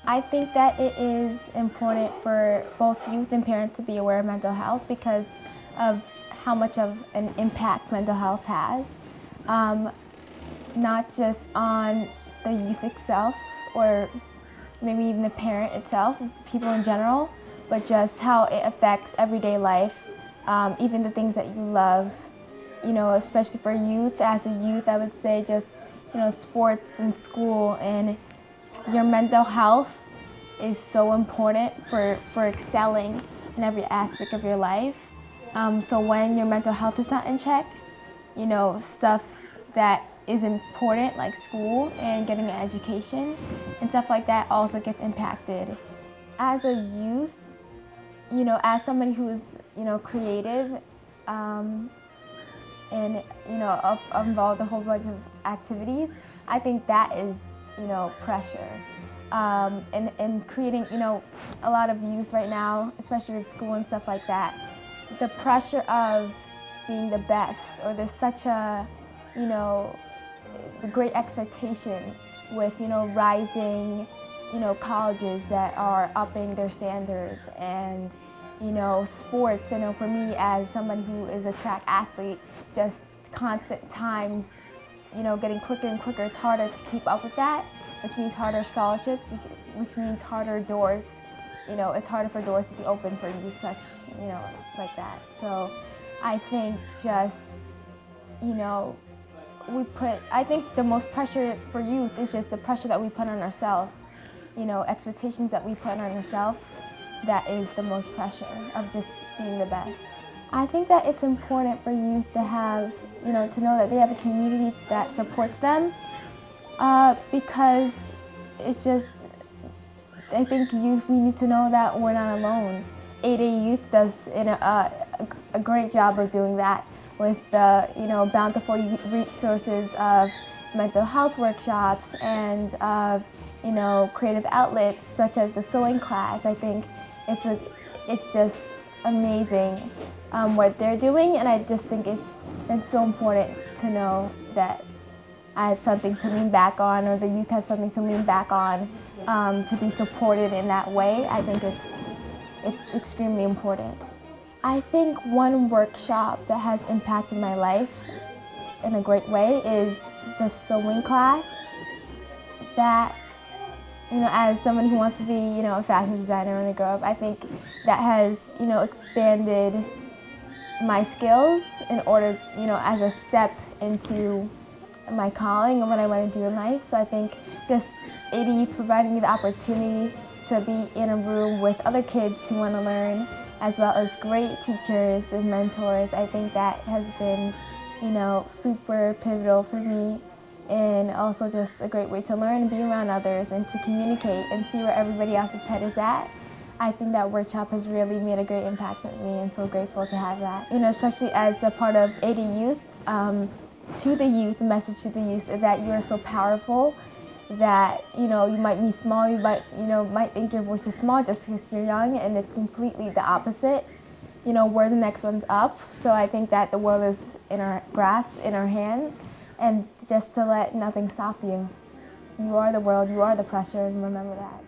I think that it is important for both youth and parents to be aware of mental health because of how much of an impact mental health has, not just on the youth itself or maybe even the parent itself, people in general, but just how it affects everyday life, even the things that you love, especially for youth. As a youth, I would say just, sports and school and your mental health is so important for excelling in every aspect of your life. So when your mental health is not in check, stuff that is important like school and getting an education and stuff like that also gets impacted. As a youth, as somebody who is, creative, and involved a whole bunch of activities, I think that is pressure, and creating a lot of youth right now, especially with school and stuff like that, the pressure of being the best, or there's such a great expectation with rising colleges that are upping their standards, and sports. For me as somebody who is a track athlete, just constant times, getting quicker and quicker, it's harder to keep up with that, which means harder scholarships, which means harder doors. It's harder for doors to be open for you, such, like that. So I think just, I think the most pressure for youth is just the pressure that we put on ourselves, expectations that we put on ourselves. That is the most pressure of just being the best. I think that it's important for youth to have, to know that they have a community that supports them, because it's just, I think we need to know that we're not alone. EdeYouth does a great job of doing that with the bountiful resources of mental health workshops and of creative outlets such as the sewing class. I think it's just amazing what they're doing, and I just think it's so important to know that I have something to lean back on, or the youth have something to lean back on, to be supported in that way. I think it's extremely important. I think one workshop that has impacted my life in a great way is the sewing class. That, as somebody who wants to be, a fashion designer when I grow up, I think that has, expanded my skills in order, as a step into my calling and what I want to do in life. So I think just EdeYouth providing me the opportunity to be in a room with other kids who want to learn, as well as great teachers and mentors, I think that has been, super pivotal for me, and also just a great way to learn and be around others and to communicate and see where everybody else's head is at. I think that workshop has really made a great impact on me, and so grateful to have that. especially as a part of EdeYouth, to the youth, the message to the youth is that you are so powerful, that you might be small, you might think your voice is small just because you're young, and it's completely the opposite. We're the next ones up. So I think that the world is in our grasp, in our hands, and just to let nothing stop you. You are the world, you are the pressure, and remember that.